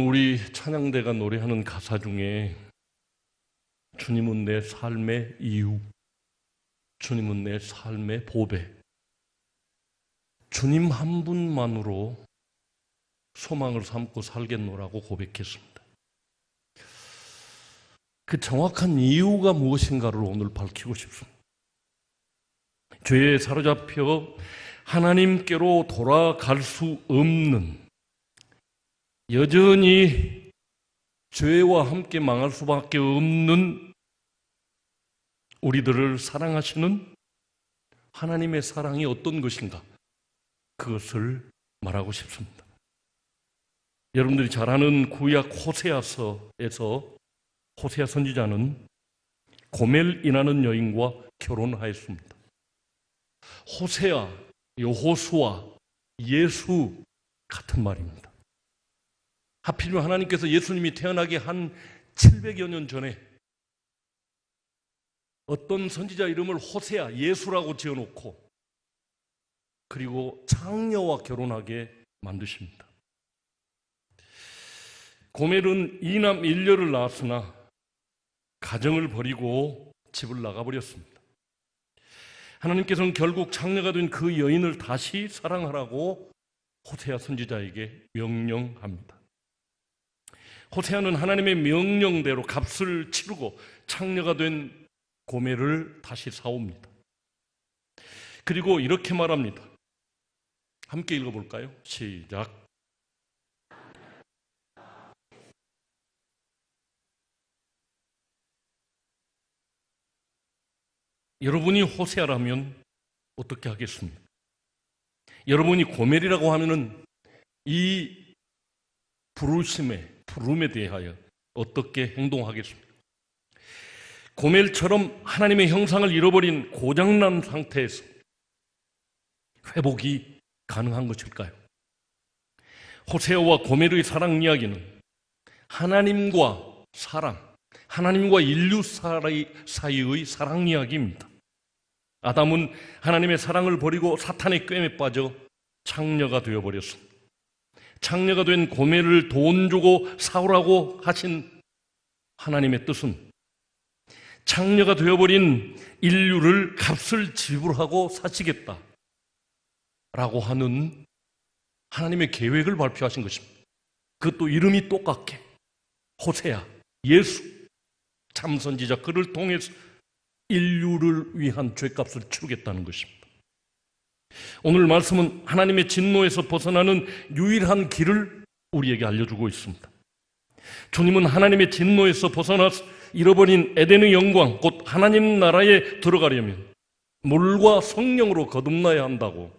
우리 찬양대가 노래하는 가사 중에 주님은 내 삶의 이유, 주님은 내 삶의 보배, 주님 한 분만으로 소망을 삼고 살겠노라고 고백했습니다. 그 정확한 이유가 무엇인가를 오늘 밝히고 싶습니다. 죄에 사로잡혀 하나님께로 돌아갈 수 없는, 여전히 죄와 함께 망할 수밖에 없는 우리들을 사랑하시는 하나님의 사랑이 어떤 것인가, 그것을 말하고 싶습니다. 여러분들이 잘 아는 구약 호세아서에서 호세아 선지자는 고멜이라는 여인과 결혼하였습니다. 호세아, 여호수아, 예수 같은 말입니다. 하필이면 하나님께서 예수님이 태어나기 한 700여 년 전에 어떤 선지자 이름을 호세아, 예수라고 지어놓고 그리고 창녀와 결혼하게 만드십니다. 고멜은 2남 1녀를 낳았으나 가정을 버리고 집을 나가버렸습니다. 하나님께서는 결국 창녀가 된 그 여인을 다시 사랑하라고 호세아 선지자에게 명령합니다. 호세아는 하나님의 명령대로 값을 치르고 창녀가 된 고멜을 다시 사옵니다. 그리고 이렇게 말합니다. 함께 읽어볼까요? 시작. 여러분이 호세아라면 어떻게 하겠습니까? 여러분이 고멜이라고 하면은 이 부름에 대하여 어떻게 행동하겠습니까? 고멜처럼 하나님의 형상을 잃어버린 고장난 상태에서 회복이 가능한 것일까요? 호세아와 고멜의 사랑 이야기는 하나님과 사랑, 하나님과 인류 사이의 사랑 이야기입니다. 아담은 하나님의 사랑을 버리고 사탄의 꾀에 빠져 창녀가 되어버렸습니다. 창녀가 된 고멜을 돈 주고 사오라고 하신 하나님의 뜻은 창녀가 되어버린 인류를 값을 지불하고 사시겠다 라고 하는 하나님의 계획을 발표하신 것입니다. 그것도 이름이 똑같게 호세아, 예수, 참선지자, 그를 통해서 인류를 위한 죄값을 치르겠다는 것입니다. 오늘 말씀은 하나님의 진노에서 벗어나는 유일한 길을 우리에게 알려주고 있습니다. 주님은 하나님의 진노에서 벗어나서 잃어버린 에덴의 영광, 곧 하나님 나라에 들어가려면 물과 성령으로 거듭나야 한다고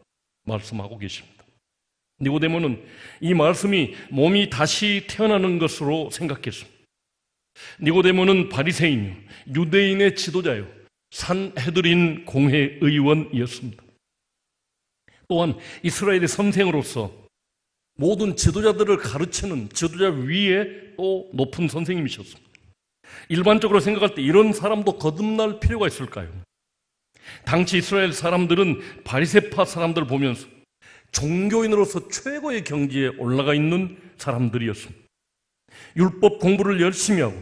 말씀하고 계십니다. 니고데모는 이 말씀이 몸이 다시 태어나는 것으로 생각했습니다. 니고데모는 바리새인이요, 유대인의 지도자요, 산헤드린 공회의원이었습니다. 또한 이스라엘의 선생으로서 모든 지도자들을 가르치는 지도자 위에 또 높은 선생님이셨습니다. 일반적으로 생각할 때 이런 사람도 거듭날 필요가 있을까요? 당시 이스라엘 사람들은 바리새파 사람들을 보면서 종교인으로서 최고의 경지에 올라가 있는 사람들이었습니다. 율법 공부를 열심히 하고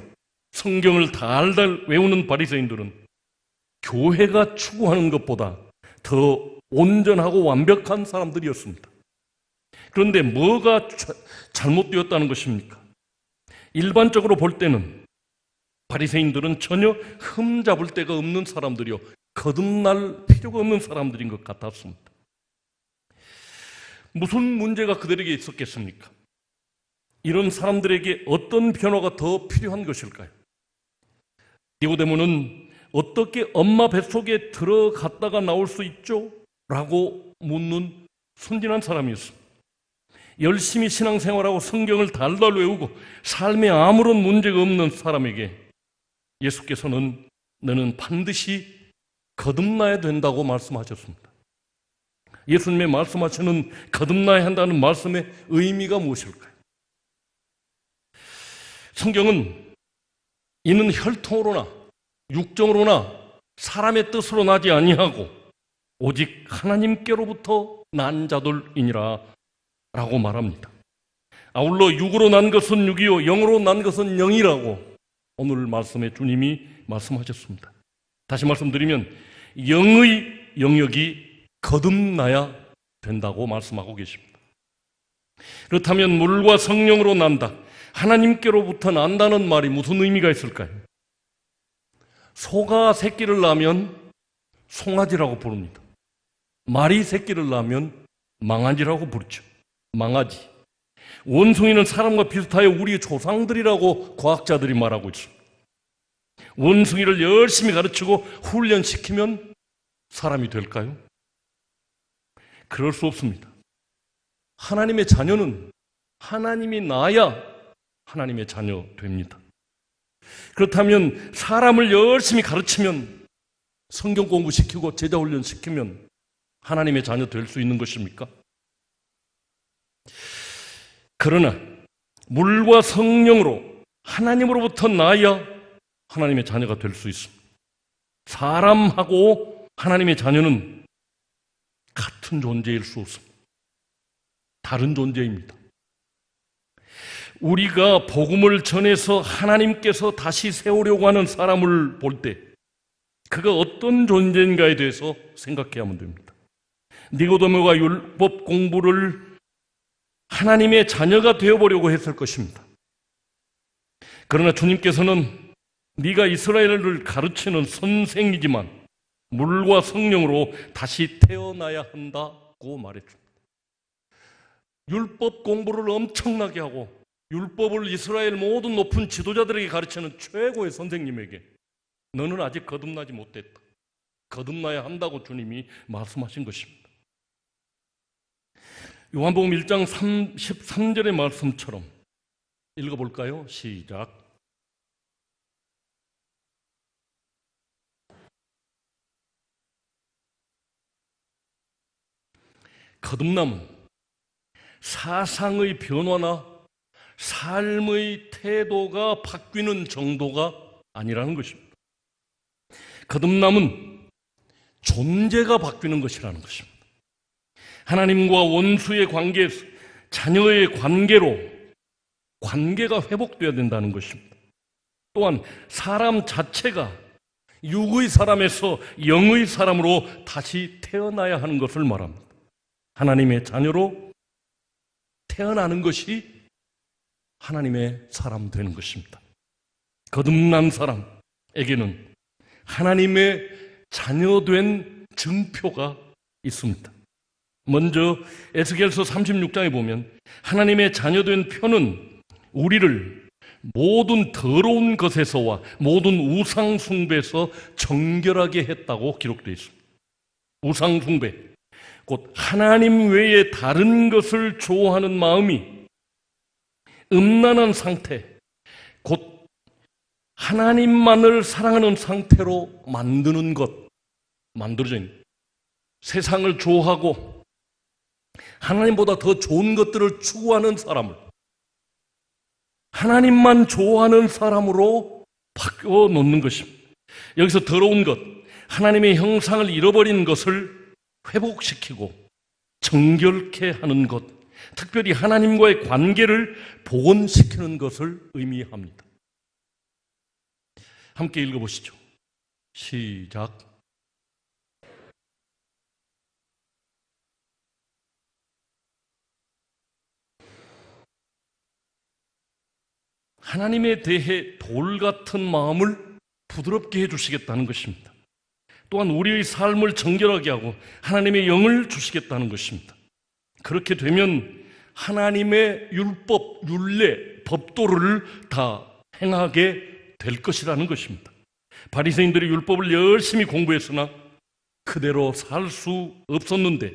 성경을 달달 외우는 바리새인들은 교회가 추구하는 것보다 더 온전하고 완벽한 사람들이었습니다. 그런데 뭐가 잘못되었다는 것입니까? 일반적으로 볼 때는 바리새인들은 전혀 흠잡을 데가 없는 사람들이요, 거듭날 필요가 없는 사람들인 것 같았습니다. 무슨 문제가 그들에게 있었겠습니까? 이런 사람들에게 어떤 변화가 더 필요한 것일까요? 니고데모는 어떻게 엄마 뱃속에 들어갔다가 나올 수 있죠? 라고 묻는 순진한 사람이었습니다. 열심히 신앙생활하고 성경을 달달 외우고 삶에 아무런 문제가 없는 사람에게 예수께서는 너는 반드시 거듭나야 된다고 말씀하셨습니다. 예수님의 말씀하시는 거듭나야 한다는 말씀의 의미가 무엇일까요? 성경은 이는 혈통으로나 육정으로나 사람의 뜻으로 나지 아니하고 오직 하나님께로부터 난 자들이니라 라고 말합니다. 아울러 육으로 난 것은 육이요 영으로 난 것은 영이라고 오늘 말씀에 주님이 말씀하셨습니다. 다시 말씀드리면 영의 영역이 거듭나야 된다고 말씀하고 계십니다. 그렇다면 물과 성령으로 난다, 하나님께로부터 난다는 말이 무슨 의미가 있을까요? 소가 새끼를 낳으면 송아지라고 부릅니다. 말이 새끼를 낳으면 망아지라고 부르죠. 망아지. 원숭이는 사람과 비슷하여 우리의 조상들이라고 과학자들이 말하고 있습니다. 원숭이를 열심히 가르치고 훈련시키면 사람이 될까요? 그럴 수 없습니다. 하나님의 자녀는 하나님이 낳아야 하나님의 자녀 됩니다. 그렇다면 사람을 열심히 가르치면, 성경 공부시키고 제자 훈련시키면 하나님의 자녀 될 수 있는 것입니까? 그러나 물과 성령으로 하나님으로부터 나야 하나님의 자녀가 될 수 있습니다. 사람하고 하나님의 자녀는 같은 존재일 수 없습니다. 다른 존재입니다. 우리가 복음을 전해서 하나님께서 다시 세우려고 하는 사람을 볼 때 그가 어떤 존재인가에 대해서 생각해야만 됩니다. 니고데모가 율법 공부를 하나님의 자녀가 되어보려고 했을 것입니다. 그러나 주님께서는 네가 이스라엘을 가르치는 선생이지만 물과 성령으로 다시 태어나야 한다고 말했습니다. 율법 공부를 엄청나게 하고 율법을 이스라엘 모든 높은 지도자들에게 가르치는 최고의 선생님에게 너는 아직 거듭나지 못했다, 거듭나야 한다고 주님이 말씀하신 것입니다. 요한복음 1장 13절의 말씀처럼 읽어볼까요? 시작. 거듭남은 사상의 변화나 삶의 태도가 바뀌는 정도가 아니라는 것입니다. 거듭남은 존재가 바뀌는 것이라는 것입니다. 하나님과 원수의 관계에서 자녀의 관계로 관계가 회복되어야 된다는 것입니다. 또한 사람 자체가 육의 사람에서 영의 사람으로 다시 태어나야 하는 것을 말합니다. 하나님의 자녀로 태어나는 것이 하나님의 사람 되는 것입니다. 거듭난 사람에게는 하나님의 자녀된 증표가 있습니다. 먼저 에스겔서 36장에 보면 하나님의 자녀된 표는 우리를 모든 더러운 것에서와 모든 우상 숭배에서 정결하게 했다고 기록되어 있습니다. 우상 숭배, 곧 하나님 외에 다른 것을 좋아하는 마음이 음란한 상태, 곧 하나님만을 사랑하는 상태로 만드는 것, 만들어져 있는, 세상을 좋아하고 하나님보다 더 좋은 것들을 추구하는 사람을 하나님만 좋아하는 사람으로 바꿔 놓는 것입니다. 여기서 더러운 것, 하나님의 형상을 잃어버린 것을 회복시키고 정결케 하는 것, 특별히 하나님과의 관계를 복원시키는 것을 의미합니다. 함께 읽어보시죠. 시작. 하나님에 대해 돌 같은 마음을 부드럽게 해주시겠다는 것입니다. 또한 우리의 삶을 정결하게 하고 하나님의 영을 주시겠다는 것입니다. 그렇게 되면 하나님의 율법, 율례, 법도를 다 행하게 될 것이라는 것입니다. 바리새인들이 율법을 열심히 공부했으나 그대로 살 수 없었는데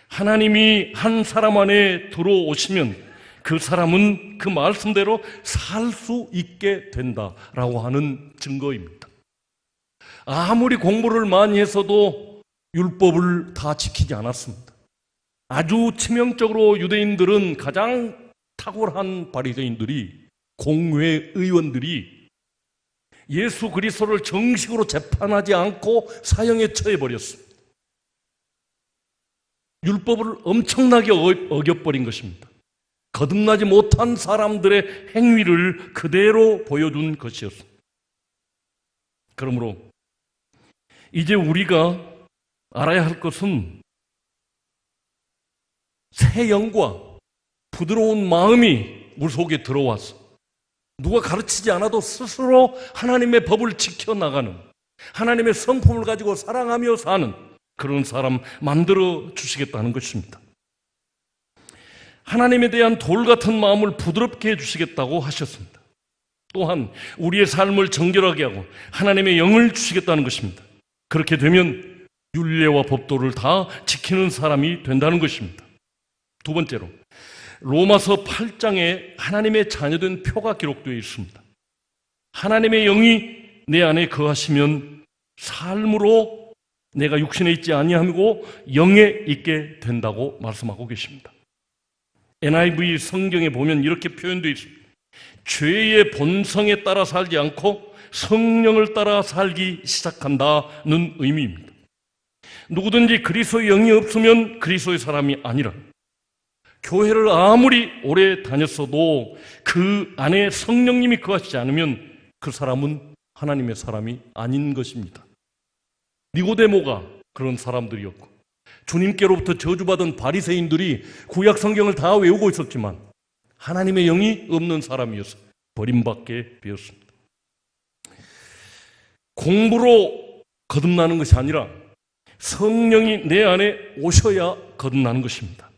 하나님이 한 사람 안에 들어오시면 그 사람은 그 말씀대로 살 수 있게 된다라고 하는 증거입니다. 아무리 공부를 많이 했어도 율법을 다 지키지 않았습니다. 아주 치명적으로 유대인들은 가장 탁월한 바리새인들이, 공회의원들이 예수 그리스도를 정식으로 재판하지 않고 사형에 처해버렸습니다. 율법을 엄청나게 어겨버린 것입니다. 거듭나지 못한 사람들의 행위를 그대로 보여준 것이었습니다. 그러므로 이제 우리가 알아야 할 것은 새 영과 부드러운 마음이 우리 속에 들어와서 누가 가르치지 않아도 스스로 하나님의 법을 지켜나가는, 하나님의 성품을 가지고 사랑하며 사는 그런 사람 만들어 주시겠다는 것입니다. 하나님에 대한 돌 같은 마음을 부드럽게 해주시겠다고 하셨습니다. 또한 우리의 삶을 정결하게 하고 하나님의 영을 주시겠다는 것입니다. 그렇게 되면 율례와 법도를 다 지키는 사람이 된다는 것입니다. 두 번째로 로마서 8장에 하나님의 자녀된 표가 기록되어 있습니다. 하나님의 영이 내 안에 거하시면 삶으로 내가 육신에 있지 아니하고 영에 있게 된다고 말씀하고 계십니다. NIV 성경에 보면 이렇게 표현되어 있습니다. 죄의 본성에 따라 살지 않고 성령을 따라 살기 시작한다는 의미입니다. 누구든지 그리스도의 영이 없으면 그리스도의 사람이 아니라, 교회를 아무리 오래 다녔어도 그 안에 성령님이 거하시지 않으면 그 사람은 하나님의 사람이 아닌 것입니다. 니고데모가 그런 사람들이었고, 주님께로부터 저주받은 바리새인들이 구약 성경을 다 외우고 있었지만 하나님의 영이 없는 사람이어서 버림받게 되었습니다. 공부로 거듭나는 것이 아니라 성령이 내 안에 오셔야 거듭나는 것입니다.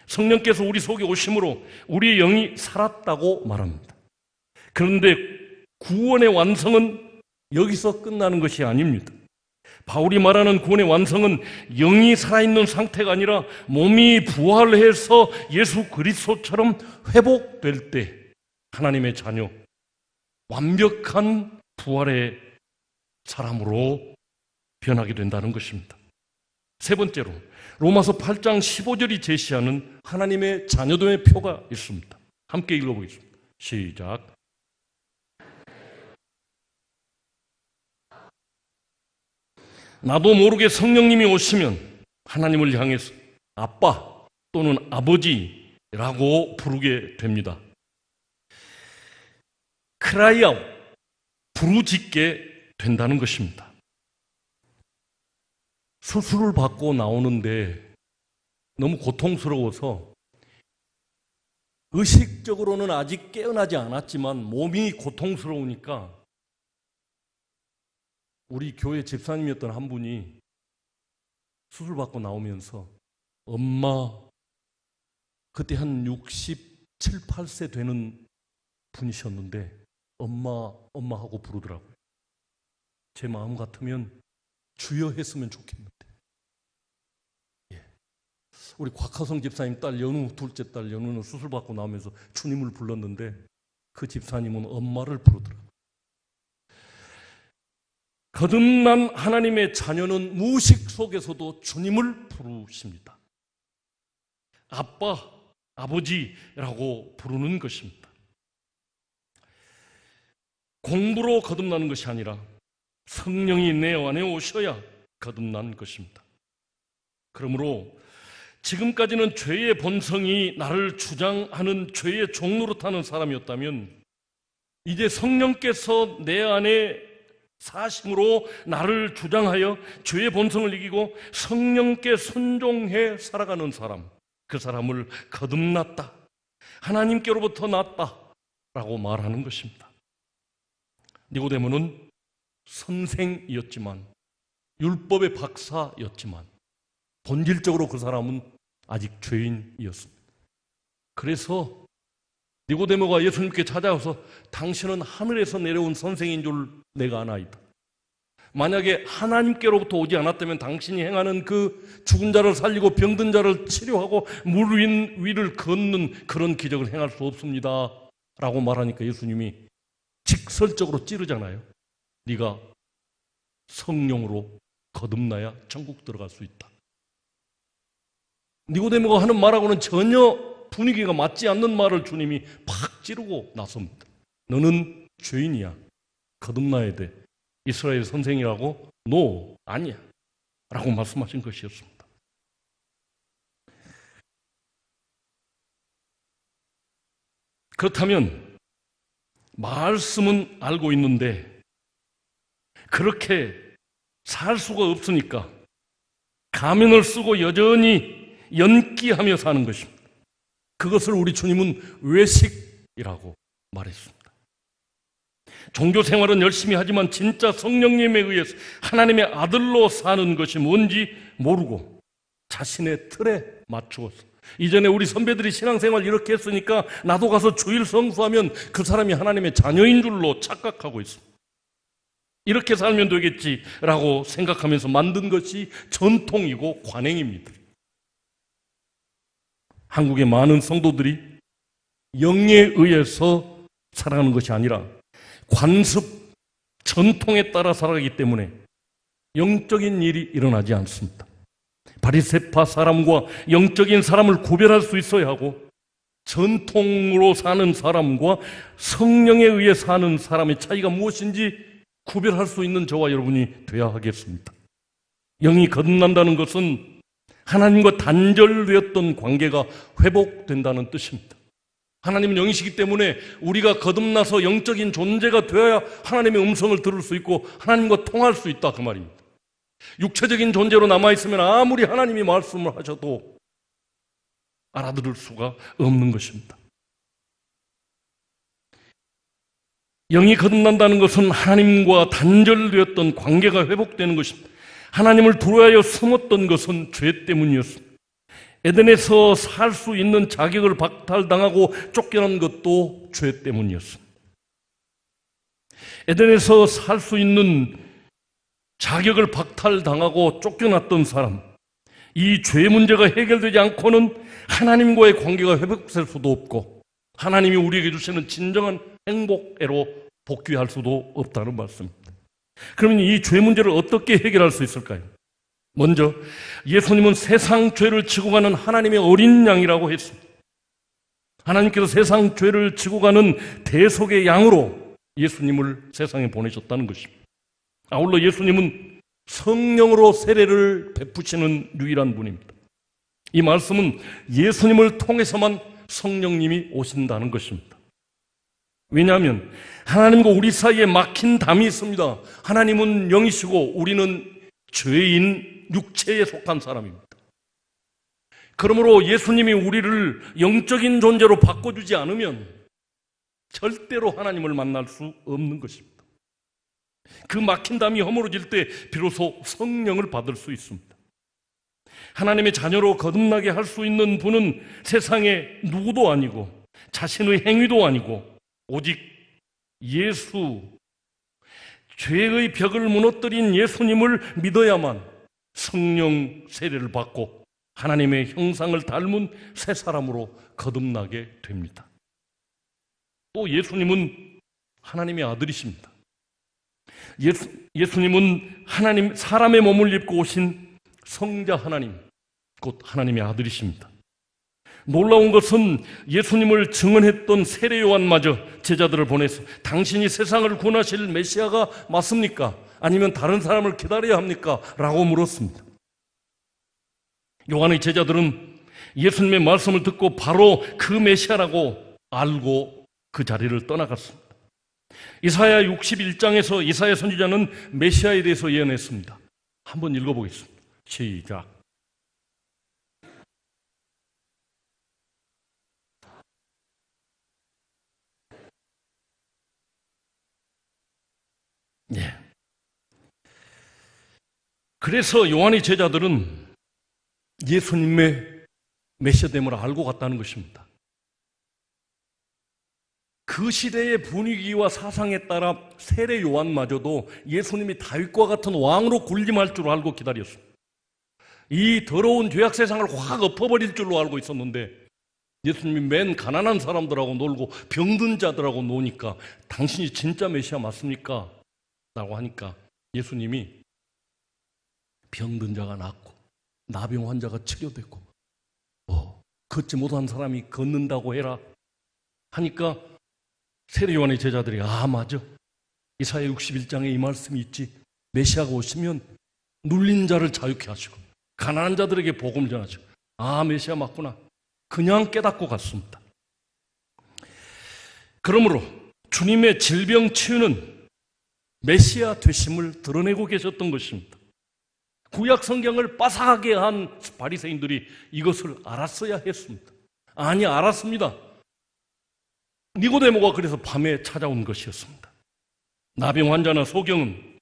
성령께서 우리 속에 오심으로 우리의 영이 살았다고 말합니다. 그런데 구원의 완성은 여기서 끝나는 것이 아닙니다. 바울이 말하는 구원의 완성은 영이 살아있는 상태가 아니라 몸이 부활해서 예수 그리스도처럼 회복될 때 하나님의 자녀, 완벽한 부활의 사람으로 변하게 된다는 것입니다. 세 번째로 로마서 8장 15절이 제시하는 하나님의 자녀됨의 표가 있습니다. 함께 읽어보겠습니다. 시작. 나도 모르게 성령님이 오시면 하나님을 향해서 아빠 또는 아버지라고 부르게 됩니다. 크라이아웃, 부르짖게 된다는 것입니다. 수술을 받고 나오는데 너무 고통스러워서 의식적으로는 아직 깨어나지 않았지만 몸이 고통스러우니까 우리 교회 집사님이었던 한 분이 수술 받고 나오면서 엄마, 그때 한 67, 8세 되는 분이셨는데 엄마 하고 부르더라고요. 제 마음 같으면 주여 했으면 좋겠는데. 예. 우리 곽하성 집사님 딸 연우, 둘째 딸 연우는 수술 받고 나오면서 주님을 불렀는데 그 집사님은 엄마를 부르더라고요. 거듭난 하나님의 자녀는 무의식 속에서도 주님을 부르십니다. 아빠, 아버지라고 부르는 것입니다. 공부로 거듭나는 것이 아니라 성령이 내 안에 오셔야 거듭난 것입니다. 그러므로 지금까지는 죄의 본성이 나를 주장하는 죄의 종로로 타는 사람이었다면 이제 성령께서 내 안에 사심으로 나를 주장하여 죄의 본성을 이기고 성령께 순종해 살아가는 사람, 그 사람을 거듭났다, 하나님께로부터 났다라고 말하는 것입니다. 니고데모는 선생이었지만, 율법의 박사였지만 본질적으로 그 사람은 아직 죄인이었습니다. 그래서 니고데모가 예수님께 찾아와서 당신은 하늘에서 내려온 선생인 줄 내가 아나이다. 만약에 하나님께로부터 오지 않았다면 당신이 행하는 그 죽은 자를 살리고 병든 자를 치료하고 물 위를 걷는 그런 기적을 행할 수 없습니다 라고 말하니까 예수님이 직설적으로 찌르잖아요. 네가 성령으로 거듭나야 천국 들어갈 수 있다. 니고데모가 하는 말하고는 전혀 분위기가 맞지 않는 말을 주님이 팍 찌르고 나섭니다. 너는 죄인이야. 거듭나야 돼. 이스라엘 선생이라고? 노, 아니야. 라고 말씀하신 것이었습니다. 그렇다면 말씀은 알고 있는데 그렇게 살 수가 없으니까 가면을 쓰고 여전히 연기하며 사는 것입니다. 그것을 우리 주님은 외식이라고 말했습니다. 종교 생활은 열심히 하지만 진짜 성령님에 의해서 하나님의 아들로 사는 것이 뭔지 모르고 자신의 틀에 맞추어서 이전에 우리 선배들이 신앙생활 이렇게 했으니까 나도 가서 주일 성수하면 그 사람이 하나님의 자녀인 줄로 착각하고 있습니다. 이렇게 살면 되겠지라고 생각하면서 만든 것이 전통이고 관행입니다. 한국의 많은 성도들이 영에 의해서 살아가는 것이 아니라 관습, 전통에 따라 살아가기 때문에 영적인 일이 일어나지 않습니다. 바리새파 사람과 영적인 사람을 구별할 수 있어야 하고 전통으로 사는 사람과 성령에 의해 사는 사람의 차이가 무엇인지 구별할 수 있는 저와 여러분이 되어야 하겠습니다. 영이 거듭난다는 것은 하나님과 단절되었던 관계가 회복된다는 뜻입니다. 하나님은 영이시기 때문에 우리가 거듭나서 영적인 존재가 되어야 하나님의 음성을 들을 수 있고 하나님과 통할 수 있다 그 말입니다. 육체적인 존재로 남아있으면 아무리 하나님이 말씀을 하셔도 알아들을 수가 없는 것입니다. 영이 거듭난다는 것은 하나님과 단절되었던 관계가 회복되는 것입니다. 하나님을 두려워하여 숨었던 것은 죄 때문이었습니다. 에덴에서 살 수 있는 자격을 박탈당하고 쫓겨난 것도 죄 때문이었습니다. 에덴에서 살 수 있는 자격을 박탈당하고 쫓겨났던 사람, 이 죄 문제가 해결되지 않고는 하나님과의 관계가 회복될 수도 없고 하나님이 우리에게 주시는 진정한 행복애로 복귀할 수도 없다는 말씀입니다. 그러면 이 죄 문제를 어떻게 해결할 수 있을까요? 먼저 예수님은 세상 죄를 지고 가는 하나님의 어린 양이라고 했습니다. 하나님께서 세상 죄를 지고 가는 대속의 양으로 예수님을 세상에 보내셨다는 것입니다. 아울러 예수님은 성령으로 세례를 베푸시는 유일한 분입니다. 이 말씀은 예수님을 통해서만 성령님이 오신다는 것입니다. 왜냐하면 하나님과 우리 사이에 막힌 담이 있습니다. 하나님은 영이시고 우리는 죄인 육체에 속한 사람입니다. 그러므로 예수님이 우리를 영적인 존재로 바꿔주지 않으면 절대로 하나님을 만날 수 없는 것입니다. 그 막힌 담이 허물어질 때 비로소 성령을 받을 수 있습니다. 하나님의 자녀로 거듭나게 할 수 있는 분은 세상에 누구도 아니고 자신의 행위도 아니고 오직 예수, 죄의 벽을 무너뜨린 예수님을 믿어야만 성령 세례를 받고 하나님의 형상을 닮은 새 사람으로 거듭나게 됩니다. 또 예수님은 하나님의 아들이십니다. 예수님은 하나님, 사람의 몸을 입고 오신 성자 하나님, 곧 하나님의 아들이십니다. 놀라운 것은 예수님을 증언했던 세례 요한마저 제자들을 보내서 당신이 세상을 구원하실 메시아가 맞습니까? 아니면 다른 사람을 기다려야 합니까? 라고 물었습니다. 요한의 제자들은 예수님의 말씀을 듣고 바로 그 메시아라고 알고 그 자리를 떠나갔습니다. 이사야 61장에서 이사야 선지자는 메시아에 대해서 예언했습니다. 한번 읽어보겠습니다. 시작. 예. 그래서 요한의 제자들은 예수님의 메시아됨을 알고 갔다는 것입니다. 그 시대의 분위기와 사상에 따라 세례 요한마저도 예수님이 다윗과 같은 왕으로 군림할 줄 알고 기다렸습니다. 이 더러운 죄악 세상을 확 엎어버릴 줄로 알고 있었는데 예수님이 맨 가난한 사람들하고 놀고 병든 자들하고 노니까 당신이 진짜 메시아 맞습니까? 라고 하니까 예수님이 병든 자가 낫고 나병 환자가 치료되고 걷지 못한 사람이 걷는다고 해라 하니까 세례 요한의 제자들이 맞아, 이사야 61장에 이 말씀이 있지. 메시아가 오시면 눌린 자를 자유케 하시고 가난한 자들에게 복음을 전하시고 메시아 맞구나. 그냥 깨닫고 갔습니다. 그러므로 주님의 질병 치유는 메시아 되심을 드러내고 계셨던 것입니다. 구약 성경을 빠삭하게 한 바리새인들이 이것을 알았어야 했습니다. 아니, 알았습니다. 니고데모가 그래서 밤에 찾아온 것이었습니다. 나병 환자나 소경은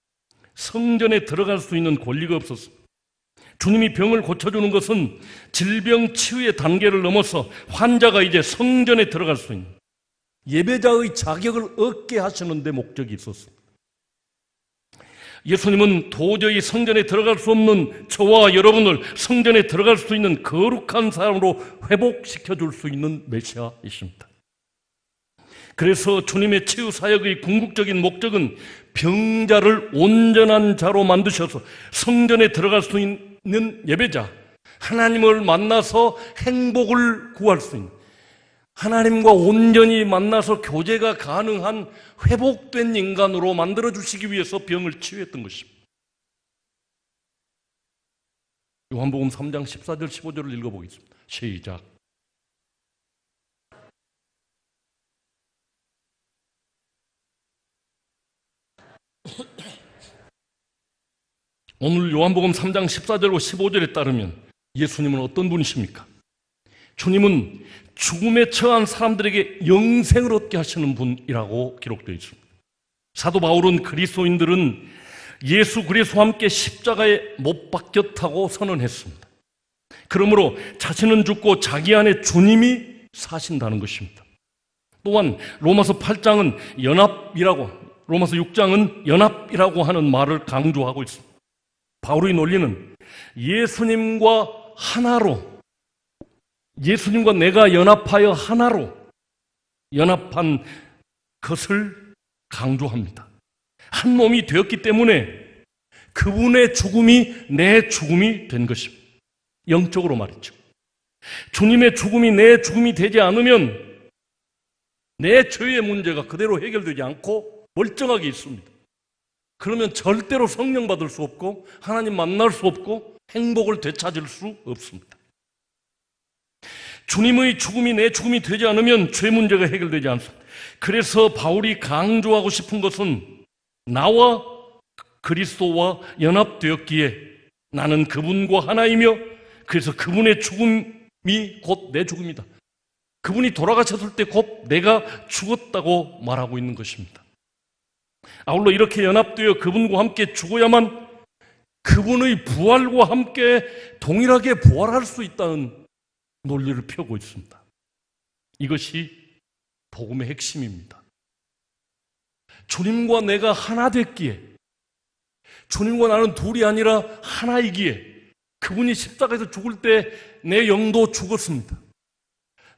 성전에 들어갈 수 있는 권리가 없었습니다. 주님이 병을 고쳐주는 것은 질병 치유의 단계를 넘어서 환자가 이제 성전에 들어갈 수 있는 예배자의 자격을 얻게 하시는 데 목적이 있었습니다. 예수님은 도저히 성전에 들어갈 수 없는 저와 여러분을 성전에 들어갈 수 있는 거룩한 사람으로 회복시켜 줄 수 있는 메시아이십니다. 그래서 주님의 치유 사역의 궁극적인 목적은 병자를 온전한 자로 만드셔서 성전에 들어갈 수 있는 예배자, 하나님을 만나서 행복을 구할 수 있는, 하나님과 온전히 만나서 교제가 가능한 회복된 인간으로 만들어주시기 위해서 병을 치유했던 것입니다. 요한복음 3장 14절 15절을 읽어보겠습니다. 시작. 오늘 요한복음 3장 14절과 15절에 따르면 예수님은 어떤 분이십니까? 주님은 죽음에 처한 사람들에게 영생을 얻게 하시는 분이라고 기록되어 있습니다. 사도 바울은 그리스도인들은 예수 그리스도와 함께 십자가에 못 박혔다고 선언했습니다. 그러므로 자신은 죽고 자기 안에 주님이 사신다는 것입니다. 또한 로마서 8장은 연합이라고, 로마서 6장은 연합이라고 하는 말을 강조하고 있습니다. 바울의 논리는 예수님과 하나로, 예수님과 내가 연합하여 하나로 연합한 것을 강조합니다. 한 몸이 되었기 때문에 그분의 죽음이 내 죽음이 된 것입니다. 영적으로 말이죠. 주님의 죽음이 내 죽음이 되지 않으면 내 죄의 문제가 그대로 해결되지 않고 멀쩡하게 있습니다. 그러면 절대로 성령 받을 수 없고 하나님 만날 수 없고 행복을 되찾을 수 없습니다. 주님의 죽음이 내 죽음이 되지 않으면 죄 문제가 해결되지 않습니다. 그래서 바울이 강조하고 싶은 것은 나와 그리스도와 연합되었기에 나는 그분과 하나이며 그래서 그분의 죽음이 곧 내 죽음이다. 그분이 돌아가셨을 때 곧 내가 죽었다고 말하고 있는 것입니다. 아울러 이렇게 연합되어 그분과 함께 죽어야만 그분의 부활과 함께 동일하게 부활할 수 있다는 논리를 펴고 있습니다. 이것이 복음의 핵심입니다. 주님과 내가 하나 됐기에, 주님과 나는 둘이 아니라 하나이기에 그분이 십자가에서 죽을 때 내 영도 죽었습니다.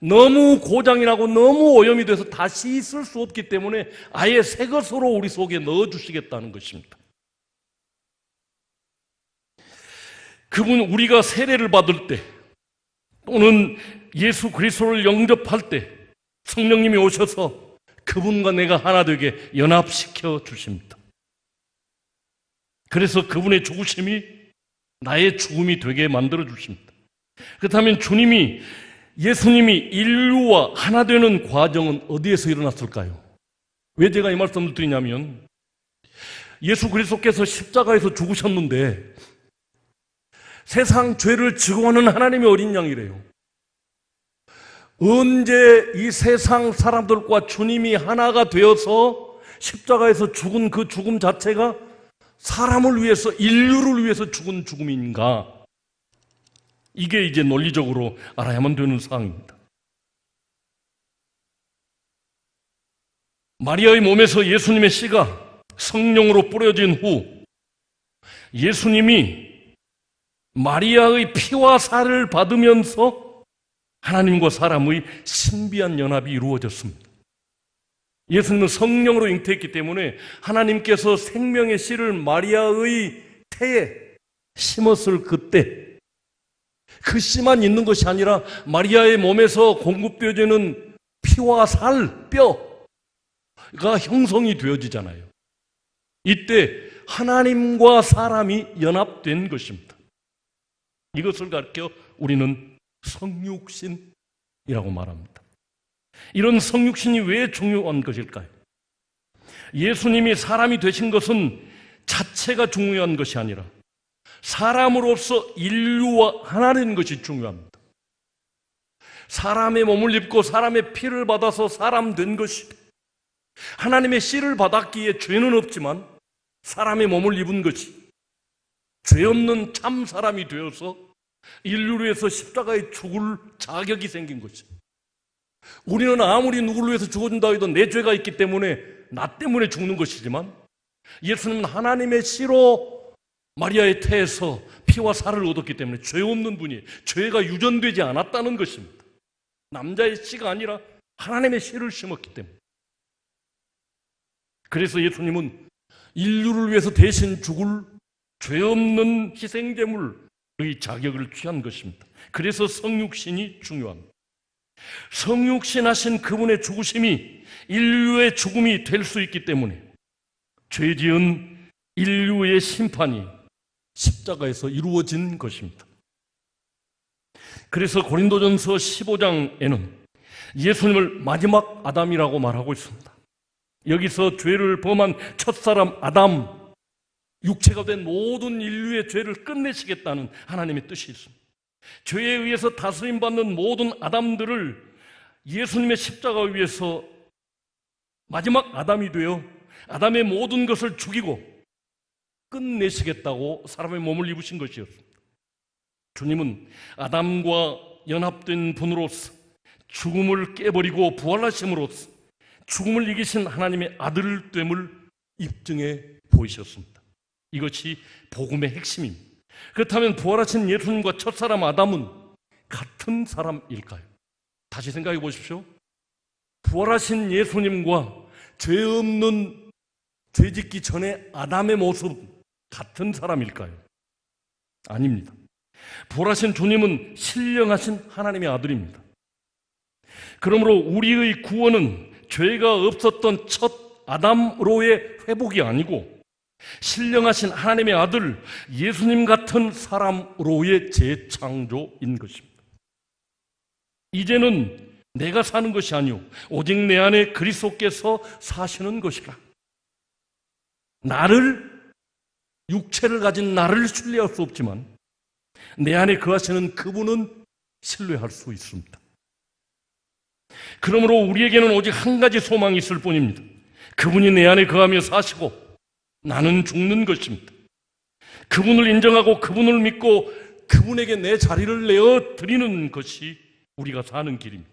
너무 고장이 나고 너무 오염이 돼서 다시 있을 수 없기 때문에 아예 새 것으로 우리 속에 넣어주시겠다는 것입니다. 그분, 우리가 세례를 받을 때 또는 예수 그리스도를 영접할 때 성령님이 오셔서 그분과 내가 하나 되게 연합시켜 주십니다. 그래서 그분의 죽으심이 나의 죽음이 되게 만들어 주십니다. 그렇다면 예수님이 인류와 하나 되는 과정은 어디에서 일어났을까요? 왜 제가 이 말씀을 드리냐면 예수 그리스도께서 십자가에서 죽으셨는데 세상 죄를 지고 하는 하나님의 어린 양이래요. 언제 이 세상 사람들과 주님이 하나가 되어서 십자가에서 죽은 그 죽음 자체가 사람을 위해서, 인류를 위해서 죽은 죽음인가? 이게 이제 논리적으로 알아야만 되는 사항입니다. 마리아의 몸에서 예수님의 씨가 성령으로 뿌려진 후 예수님이 마리아의 피와 살을 받으면서 하나님과 사람의 신비한 연합이 이루어졌습니다. 예수님은 성령으로 잉태했기 때문에 하나님께서 생명의 씨를 마리아의 태에 심었을 그때 그 씨만 있는 것이 아니라 마리아의 몸에서 공급되어지는 피와 살, 뼈가 형성이 되어지잖아요. 이때 하나님과 사람이 연합된 것입니다. 이것을 가르쳐 우리는 성육신이라고 말합니다. 이런 성육신이 왜 중요한 것일까요? 예수님이 사람이 되신 것은 자체가 중요한 것이 아니라 사람으로서 인류와 하나된 것이 중요합니다. 사람의 몸을 입고 사람의 피를 받아서 사람 된 것이, 하나님의 씨를 받았기에 죄는 없지만 사람의 몸을 입은 것이, 죄 없는 참 사람이 되어서 인류를 위해서 십자가에 죽을 자격이 생긴 것이. 우리는 아무리 누구를 위해서 죽어준다 해도 내 죄가 있기 때문에 나 때문에 죽는 것이지만, 예수님은 하나님의 씨로 마리아의 태에서 피와 살을 얻었기 때문에 죄 없는 분이, 죄가 유전되지 않았다는 것입니다. 남자의 씨가 아니라 하나님의 씨를 심었기 때문에. 그래서 예수님은 인류를 위해서 대신 죽을 죄 없는 희생제물의 자격을 취한 것입니다. 그래서 성육신이 중요합니다. 성육신하신 그분의 죽으심이 인류의 죽음이 될 수 있기 때문에 죄 지은 인류의 심판이 십자가에서 이루어진 것입니다. 그래서 고린도전서 15장에는 예수님을 마지막 아담이라고 말하고 있습니다. 여기서 죄를 범한 첫사람 아담, 육체가 된 모든 인류의 죄를 끝내시겠다는 하나님의 뜻이 있습니다. 죄에 의해서 다스림받는 모든 아담들을 예수님의 십자가 위에서 마지막 아담이 되어 아담의 모든 것을 죽이고 끝내시겠다고 사람의 몸을 입으신 것이었습니다. 주님은 아담과 연합된 분으로서 죽음을 깨버리고 부활하심으로써 죽음을 이기신 하나님의 아들됨을 입증해 보이셨습니다. 이것이 복음의 핵심입니다. 그렇다면 부활하신 예수님과 첫사람 아담은 같은 사람일까요? 다시 생각해 보십시오. 부활하신 예수님과 죄 없는, 죄 짓기 전에 아담의 모습 같은 사람일까요? 아닙니다. 부활하신 주님은 신령하신 하나님의 아들입니다. 그러므로 우리의 구원은 죄가 없었던 첫 아담으로의 회복이 아니고 신령하신 하나님의 아들 예수님 같은 사람으로의 재창조인 것입니다. 이제는 내가 사는 것이 아니오 오직 내 안에 그리스도께서 사시는 것이라. 나를, 육체를 가진 나를 신뢰할 수 없지만 내 안에 거하시는 그분은 신뢰할 수 있습니다. 그러므로 우리에게는 오직 한 가지 소망이 있을 뿐입니다. 그분이 내 안에 거하며 사시고 나는 죽는 것입니다. 그분을 인정하고 그분을 믿고 그분에게 내 자리를 내어 드리는 것이 우리가 사는 길입니다.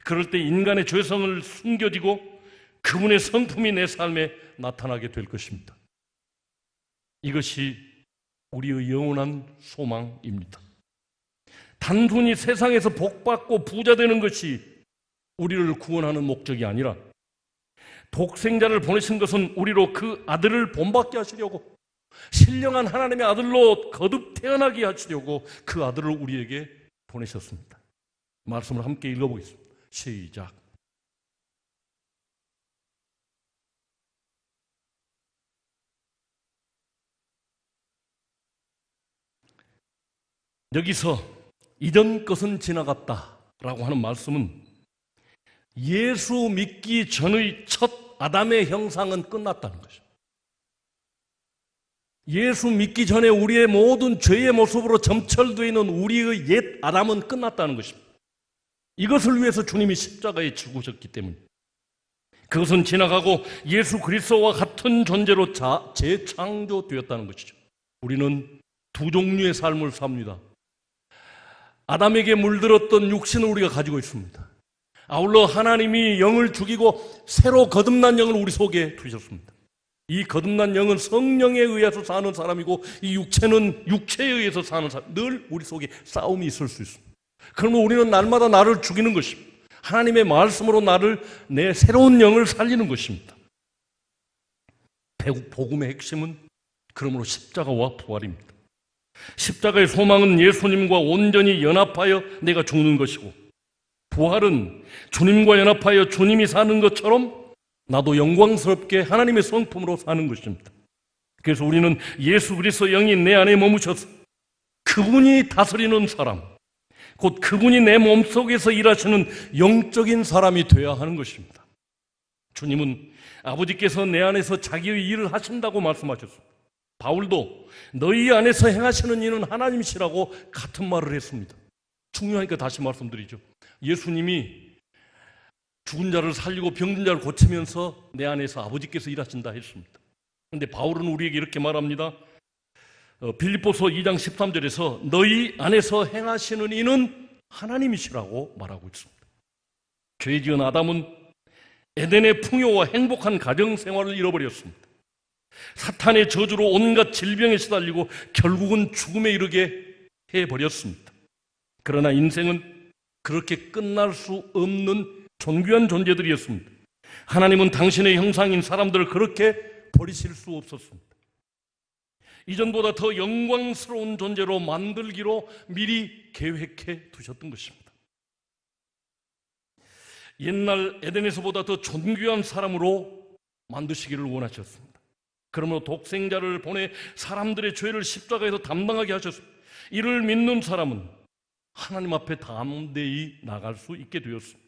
그럴 때 인간의 죄성을 숨겨지고 그분의 성품이 내 삶에 나타나게 될 것입니다. 이것이 우리의 영원한 소망입니다. 단순히 세상에서 복받고 부자 되는 것이 우리를 구원하는 목적이 아니라 독생자를 보내신 것은 우리로 그 아들을 본받게 하시려고, 신령한 하나님의 아들로 거듭 태어나게 하시려고 그 아들을 우리에게 보내셨습니다. 말씀을 함께 읽어보겠습니다. 시작. 여기서 이전 것은 지나갔다라고 하는 말씀은 예수 믿기 전의 첫 아담의 형상은 끝났다는 것입니다. 예수 믿기 전에 우리의 모든 죄의 모습으로 점철되어 있는 우리의 옛 아담은 끝났다는 것입니다. 이것을 위해서 주님이 십자가에 죽으셨기 때문입니다. 그것은 지나가고 예수 그리스도와 같은 존재로 재창조되었다는 것이죠. 우리는 두 종류의 삶을 삽니다. 아담에게 물들었던 육신을 우리가 가지고 있습니다. 아울러 하나님이 영을 죽이고 새로 거듭난 영을 우리 속에 두셨습니다. 이 거듭난 영은 성령에 의해서 사는 사람이고 이 육체는 육체에 의해서 사는 사람. 늘 우리 속에 싸움이 있을 수 있습니다. 그러면 우리는 날마다 나를 죽이는 것입니다. 하나님의 말씀으로 나를, 내 새로운 영을 살리는 것입니다. 복음의 핵심은 그러므로 십자가와 부활입니다. 십자가의 소망은 예수님과 온전히 연합하여 내가 죽는 것이고, 부활은 주님과 연합하여 주님이 사는 것처럼 나도 영광스럽게 하나님의 성품으로 사는 것입니다. 그래서 우리는 예수 그리스도 영이 내 안에 머무셔서 그분이 다스리는 사람, 곧 그분이 내 몸속에서 일하시는 영적인 사람이 되어야 하는 것입니다. 주님은 아버지께서 내 안에서 자기의 일을 하신다고 말씀하셨습니다. 바울도 너희 안에서 행하시는 일은 하나님이시라고 같은 말을 했습니다. 중요하니까 다시 말씀드리죠. 예수님이 죽은 자를 살리고 병든 자를 고치면서 내 안에서 아버지께서 일하신다 했습니다. 그런데 바울은 우리에게 이렇게 말합니다. 빌립보서 2장 13절에서 너희 안에서 행하시는 이는 하나님이시라고 말하고 있습니다. 죄 지은 아담은 에덴의 풍요와 행복한 가정 생활을 잃어버렸습니다. 사탄의 저주로 온갖 질병에 시달리고 결국은 죽음에 이르게 해버렸습니다. 그러나 인생은 그렇게 끝날 수 없는 존귀한 존재들이었습니다. 하나님은 당신의 형상인 사람들을 그렇게 버리실 수 없었습니다. 이전보다 더 영광스러운 존재로 만들기로 미리 계획해 두셨던 것입니다. 옛날 에덴에서보다 더 존귀한 사람으로 만드시기를 원하셨습니다. 그러므로 독생자를 보내 사람들의 죄를 십자가에서 담당하게 하셨습니다. 이를 믿는 사람은 하나님 앞에 담대히 나갈 수 있게 되었습니다.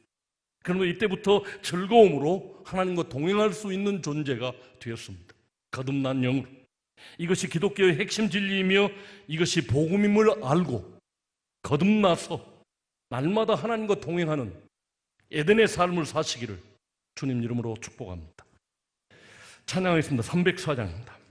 그러므로 이때부터 즐거움으로 하나님과 동행할 수 있는 존재가 되었습니다. 거듭난 영으로. 이것이 기독교의 핵심 진리이며 이것이 복음임을 알고 거듭나서 날마다 하나님과 동행하는 에덴의 삶을 사시기를 주님 이름으로 축복합니다. 찬양하겠습니다. 304장입니다.